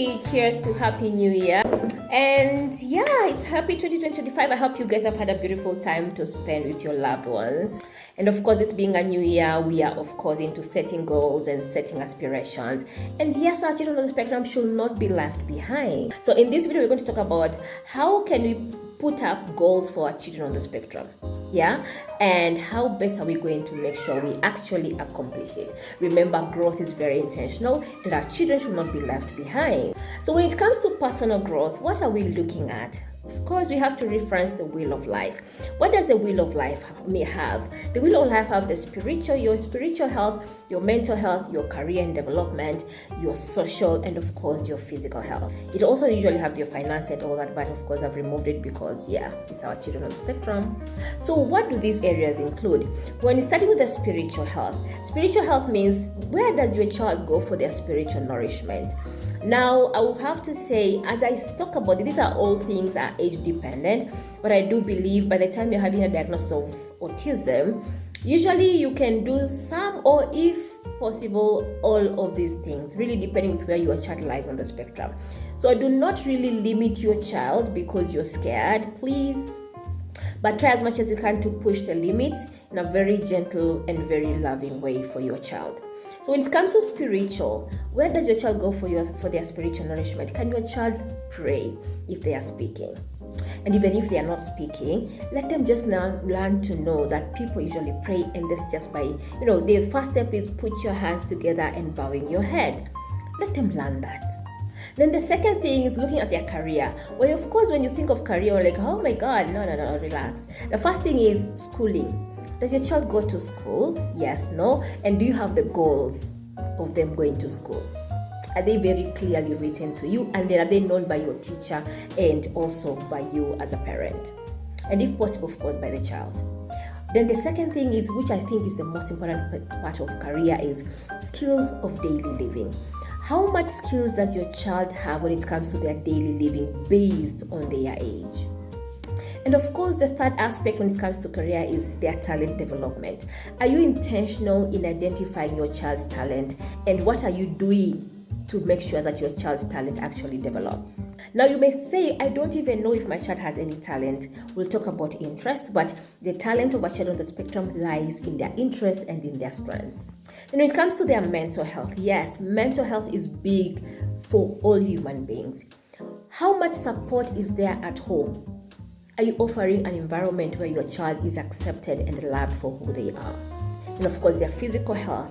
Cheers to Happy New Year. And yeah, it's happy 2025. I hope you guys have had a beautiful time to spend with your loved ones. And of course, this being a new year, we are of course into setting goals and setting aspirations. And yes, our children on the spectrum should not be left behind. So in this video, we're going to talk about how can we put up goals for our children on the spectrum. Yeah, and how best are we going to make sure we actually accomplish it? Remember, growth is very intentional and our children should not be left behind. So when it comes to personal growth, what are we looking at? Of course, we have to reference the wheel of life. What does the wheel of life have? The wheel of life have your spiritual health, your mental health, your career and development, your social, and of course your physical health. It also usually have your finance and all that, but of course I've removed it because yeah, it's our children on the spectrum. So what do these areas include? When you start with the spiritual health means where does your child go for their spiritual nourishment? Now, I will have to say, as I talk about it, these are all things are age dependent, but I do believe by the time you're having a diagnosis of autism, usually you can do some or if possible, all of these things, really depending on where your child lies on the spectrum. So do not really limit your child because you're scared, please, but try as much as you can to push the limits in a very gentle and very loving way for your child. So when it comes to spiritual, where does your child go for their spiritual nourishment? Can your child pray if they are speaking? And even if they are not speaking, let them just now learn to know that people usually pray, and that's just by, the first step is put your hands together and bowing your head. Let them learn that. Then the second thing is looking at their career. Well, of course, when you think of career, you're like, oh my God, no, relax. The first thing is schooling. Does your child go to school? Yes, no? And do you have the goals of them going to school? Are they very clearly written to you? And then are they known by your teacher and also by you as a parent? And if possible, of course, by the child. Then the second thing is, which I think is the most important part of career, is skills of daily living. How much skills does your child have when it comes to their daily living based on their age? And of course, the third aspect when it comes to career is their talent development. Are you intentional in identifying your child's talent, and what are you doing to make sure that your child's talent actually develops? Now, you may say, I don't even know if my child has any talent. We'll talk about interest, but the talent of a child on the spectrum lies in their interests and in their strengths. And when it comes to their mental health, yes, mental health is big for all human beings. How much support is there at home? Are you offering an environment where your child is accepted and loved for who they are? And of course, their physical health.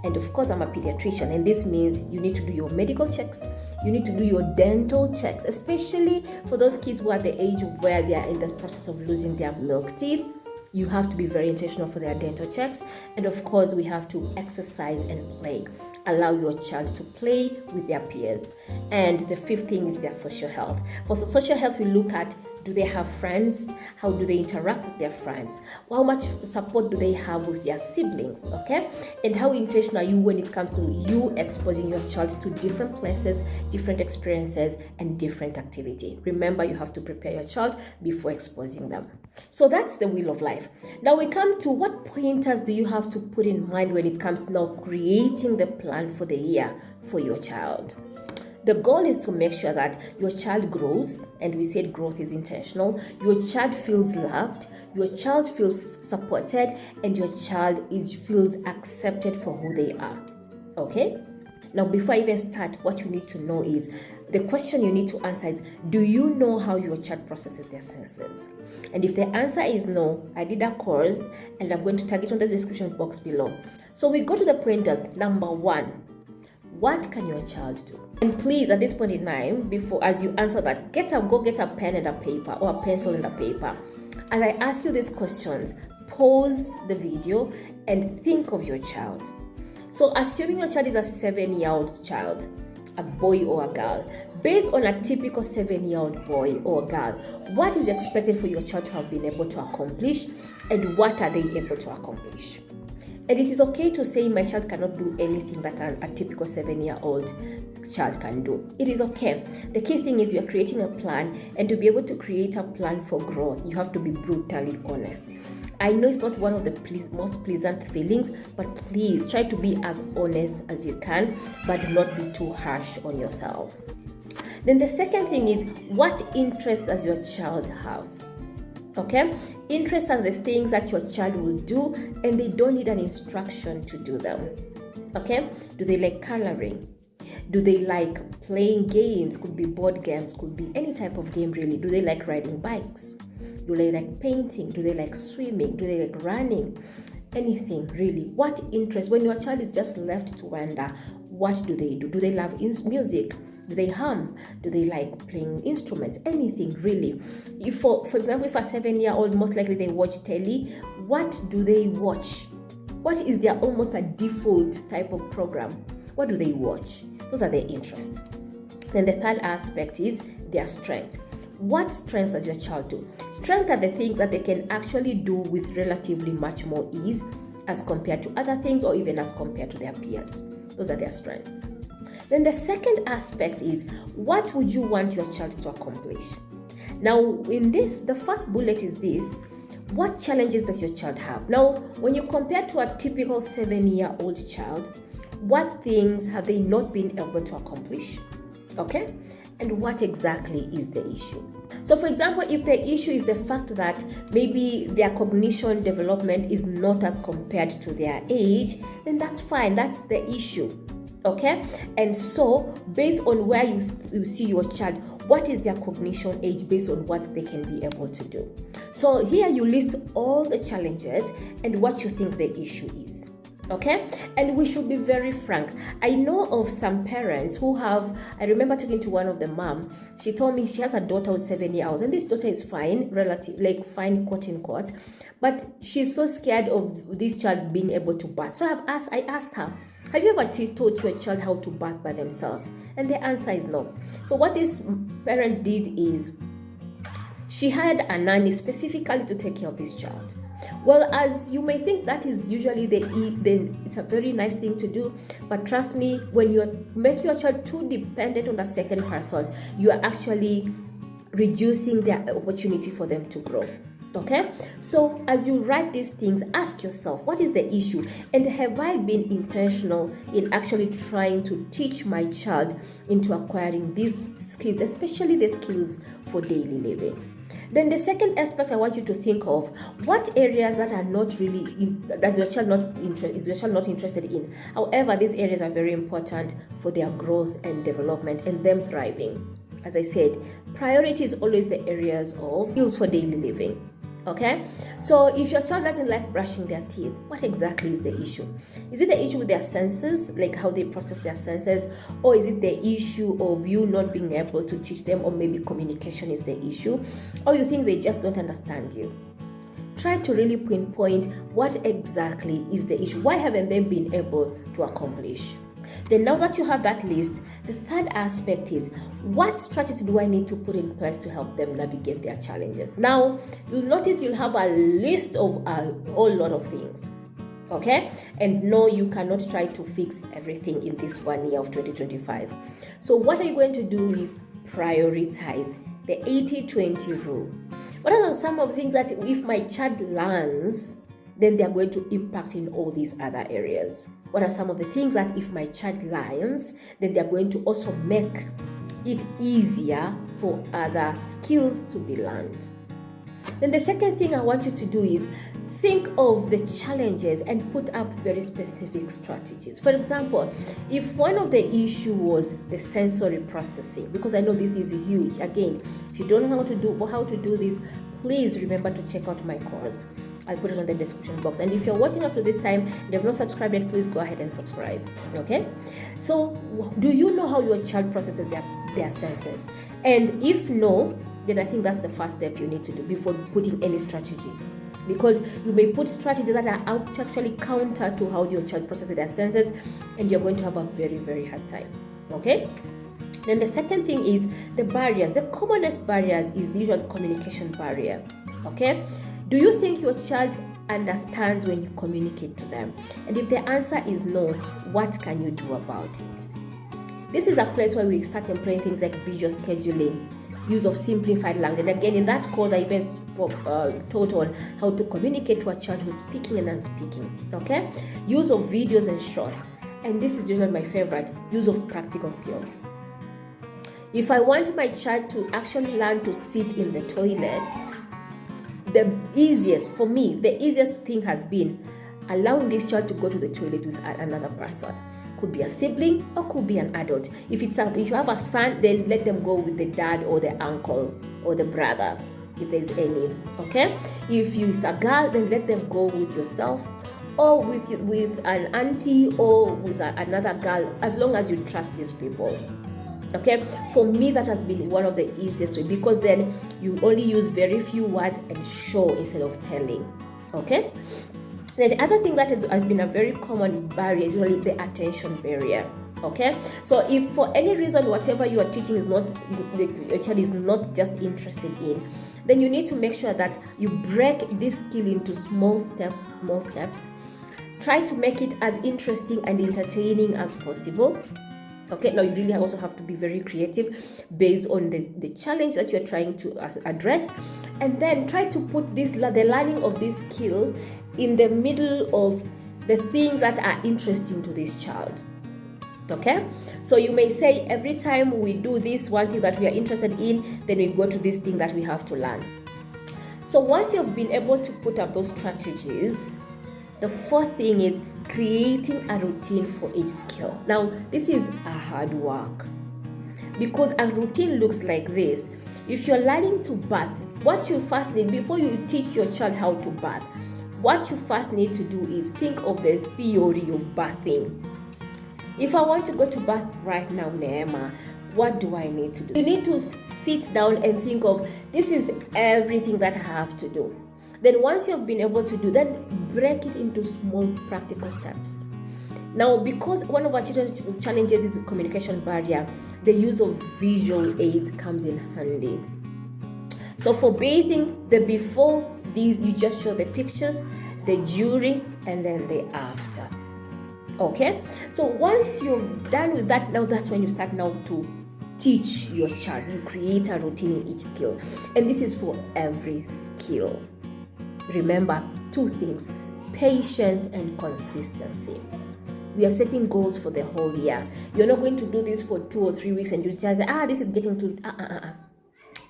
And of course, I'm a pediatrician, and this means you need to do your medical checks. You need to do your dental checks, especially for those kids who are at the age where they are in the process of losing their milk teeth. You have to be very intentional for their dental checks. And of course, we have to exercise and play. Allow your child to play with their peers. And the fifth thing is their social health. For social health, we look at, do they have friends? How do they interact with their friends? How much support do they have with their siblings? Okay? And how intentional are you when it comes to you exposing your child to different places, different experiences, and different activity? Remember, you have to prepare your child before exposing them. So that's the wheel of life. Now we come to, what pointers do you have to put in mind when it comes to now creating the plan for the year for your child? The goal is to make sure that your child grows, and we said growth is intentional. Your child feels loved, your child feels supported, and your child feels accepted for who they are. Okay? Now, before I even start, what you need to know is, the question you need to answer is, do you know how your child processes their senses? And if the answer is no, I did a course, and I'm going to tag it on the description box below. So we go to the pointers. Number one, what can your child do? And please, at this point in time, as you answer that, go get a pen and a paper, or a pencil and a paper. And I ask you these questions, pause the video and think of your child. So assuming your child is a 7-year-old child, a boy or a girl, based on a typical 7-year-old boy or girl, what is expected for your child to have been able to accomplish, and what are they able to accomplish? And it is okay to say my child cannot do anything that a typical 7-year-old child can do. It is okay. The key thing is you're creating a plan, and to be able to create a plan for growth, you have to be brutally honest. I know it's not one of the most pleasant feelings, but please try to be as honest as you can, but do not be too harsh on yourself. Then the second thing is, what interests does your child have? Okay, interests are the things that your child will do and they don't need an instruction to do them. Okay, do they like coloring? Do they like playing games? Could be board games, could be any type of game really. Do they like riding bikes? Do they like painting? Do they like swimming? Do they like running? Anything really. What interest? When your child is just left to wonder, what do they do? Do they love music? Do they hum? Do they like playing instruments? Anything really. If for example, if a 7-year-old, most likely they watch telly, what do they watch? What is their almost a default type of program? What do they watch? Those are their interests. Then the third aspect is their strength. What strengths does your child do? Strengths are the things that they can actually do with relatively much more ease as compared to other things or even as compared to their peers. Those are their strengths. Then the second aspect is, what would you want your child to accomplish? Now in this, the first bullet is this: what challenges does your child have? Now when you compare to a typical 7-year-old child, what things have they not been able to accomplish? Okay? And what exactly is the issue? So for example, if the issue is the fact that maybe their cognition development is not as compared to their age, then that's fine. That's the issue. Okay? And so based on where you see your child, what is their cognition age based on what they can be able to do? So here you list all the challenges and what you think the issue is. Okay, and we should be very frank. I know of some parents who have, I remember talking to one of the mom. She told me she has a daughter who's 7 years old, and this daughter is fine, fine, quote unquote, but she's so scared of this child being able to bath. So I asked her, have you ever taught your child how to bath by themselves? And the answer is no. So what this parent did is, she hired a nanny specifically to take care of this child. Well, as you may think, that is usually it's a very nice thing to do, but trust me, when you make your child too dependent on a second person, you are actually reducing their opportunity for them to grow. Okay, so as you write these things, ask yourself, what is the issue, and have I been intentional in actually trying to teach my child into acquiring these skills, especially the skills for daily living? Then the second aspect I want you to think of, what areas that are not really is your child not interested in. However, these areas are very important for their growth and development and them thriving. As I said, priority is always the areas of skills for daily living. Okay, so if your child doesn't like brushing their teeth, what exactly is the issue? Is it the issue with their senses, like how they process their senses, or is it the issue of you not being able to teach them, or maybe communication is the issue, or you think they just don't understand you? Try to really pinpoint what exactly is the issue. Why haven't they been able to accomplish? Then now that you have that list, the third aspect is, what strategy do I need to put in place to help them navigate their challenges? Now, you'll notice you'll have a list of a whole lot of things. Okay? And no, you cannot try to fix everything in this 1 year of 2025. So what are you going to do is prioritize the 80-20 rule. What are some of the things that if my child learns, then they are going to impact in all these other areas? What are some of the things that if my child learns, then they're going to also make it easier for other skills to be learned? Then the second thing I want you to do is think of the challenges and put up very specific strategies. For example, if one of the issue was the sensory processing, because I know this is huge. Again, if you don't know how to do this, please remember to check out my course. I'll put it on the description box. And if you're watching up to this time and you have not subscribed yet, please go ahead and subscribe. Okay? So, do you know how your child processes their senses? And if no, then I think that's the first step you need to do before putting any strategy. Because you may put strategies that are actually counter to how your child processes their senses, and you're going to have a very, very hard time. Okay? Then the second thing is the barriers. The commonest barriers is the usual communication barrier. Okay? Do you think your child understands when you communicate to them? And if the answer is no, what can you do about it? This is a place where we start employing things like visual scheduling, use of simplified language. And again, in that course, I even taught on how to communicate to a child who's speaking and unspeaking. Okay? Use of videos and shorts. And this is usually my favorite, use of practical skills. If I want my child to actually learn to sit in the toilet, the easiest thing has been allowing this child to go to the toilet with another person. Could be a sibling or could be an adult. If you have a son, then let them go with the dad or the uncle or the brother, if there's any. Okay. If it's a girl, then let them go with yourself or with an auntie or with another girl, as long as you trust these people. Okay, for me that has been one of the easiest way, because then you only use very few words and show instead of telling. Okay. Then the other thing that has been a very common barrier is usually the attention barrier. Okay, so if for any reason whatever you are teaching is not, your child is not just interested in, then you need to make sure that you break this skill into small steps. Try to make it as interesting and entertaining as possible. Okay, now you really also have to be very creative based on the challenge that you're trying to address, and then try to put the learning of this skill in the middle of the things that are interesting to this child. Okay, so you may say every time we do this one thing that we are interested in, then we go to this thing that we have to learn. So once you've been able to put up those strategies, the fourth thing is creating a routine for each skill. Now, this is a hard work because a routine looks like this. If you're learning to bath, what you first need, before you teach your child how to bath, what you first need to do is think of the theory of bathing. If I want to go to bath right now, Neema, what do I need to do? You need to sit down and think of, this is everything that I have to do. Then once you've been able to do that, break it into small practical steps. Now, because one of our children's challenges is the communication barrier, the use of visual aids comes in handy. So for bathing, the before, these you just show the pictures, the during, and then the after. Okay, so once you're done with that, now that's when you start now to teach your child. You create a routine in each skill, and this is for every skill. Remember two things: patience and consistency. We are setting goals for the whole year. You're not going to do this for 2 or 3 weeks and you just say, this is getting too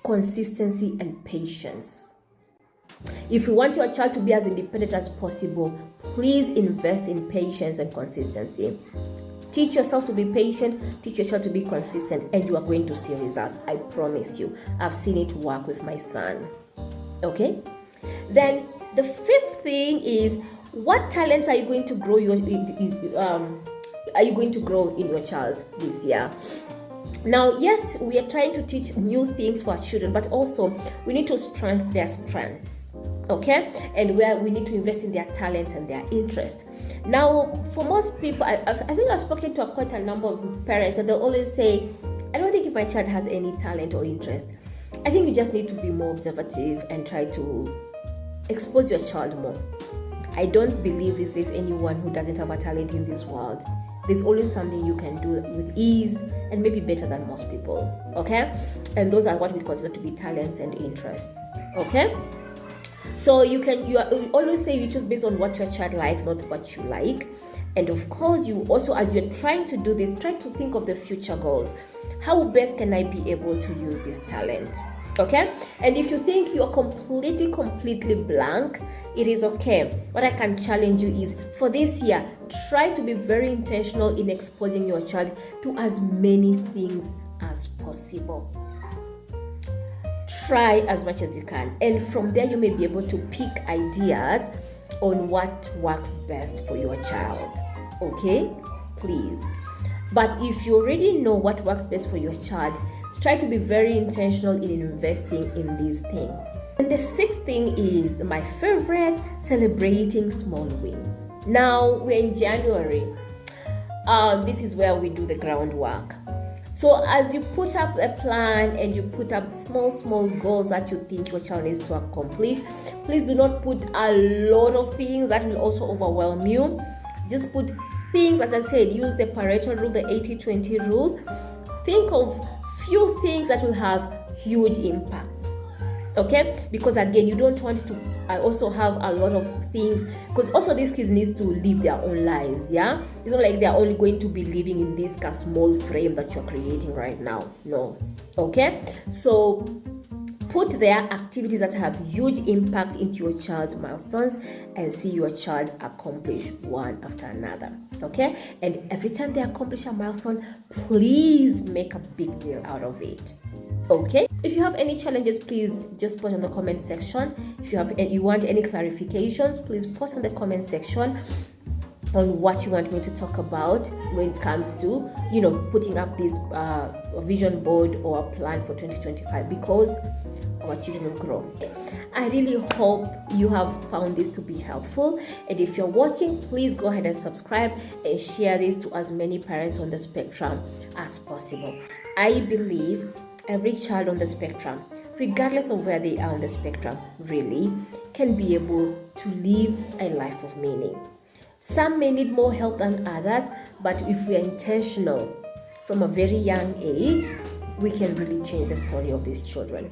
Consistency and patience. If you want your child to be as independent as possible, please invest in patience and consistency. Teach yourself to be patient, teach your child to be consistent, and you are going to see results. I promise you. I've seen it work with my son. Okay? Then the fifth thing is, what talents are you going to grow in your child this year? Now, yes, we are trying to teach new things for our children, but also we need to strengthen their strengths, okay? And where we need to invest in their talents and their interests. Now, for most people, I think I've spoken to quite a number of parents, and they'll always say, I don't think if my child has any talent or interest. I think you just need to be more observative and try to expose your child more. I don't believe if there's anyone who doesn't have a talent in this world. There's always something you can do with ease and maybe better than most people, okay? And those are what we consider to be talents and interests, okay? So you always say you choose based on what your child likes, not what you like. And of course, you also, as you're trying to do this, try to think of the future goals. How best can I be able to use this talent? Okay? And if you think you're completely blank, it is okay. What I can challenge you is, for this year, try to be very intentional in exposing your child to as many things as possible. Try as much as you can. And from there, you may be able to pick ideas on what works best for your child. Okay? Please. But if you already know what works best for your child, try to be very intentional in investing in these things. And the sixth thing is my favorite, celebrating small wins. Now we're in January. This is where we do the groundwork. So as you put up a plan and you put up small goals that you think your child needs to accomplish, please do not put a lot of things that will also overwhelm you. Just put things, as I said, use the Pareto rule, the 80-20 rule. Think of few things that will have huge impact. Okay, because again, you don't want to also have a lot of things, because also these kids need to live their own lives. Yeah, it's not like they're only going to be living in this small frame that you're creating right now. No. Okay, so put their activities that have huge impact into your child's milestones and see your child accomplish one after another. Okay, and every time they accomplish a milestone, please make a big deal out of it. Okay, if you have any challenges, please just put on the comment section. If you want any clarifications, please post on the comment section on what you want me to talk about when it comes to putting up this vision board or a plan for 2025, because our children will grow. I really hope you have found this to be helpful, and if you're watching, please go ahead and subscribe and share this to as many parents on the spectrum as possible. I believe every child on the spectrum, regardless of where they are on the spectrum, really can be able to live a life of meaning. Some may need more help than others, but if we are intentional from a very young age, we can really change the story of these children.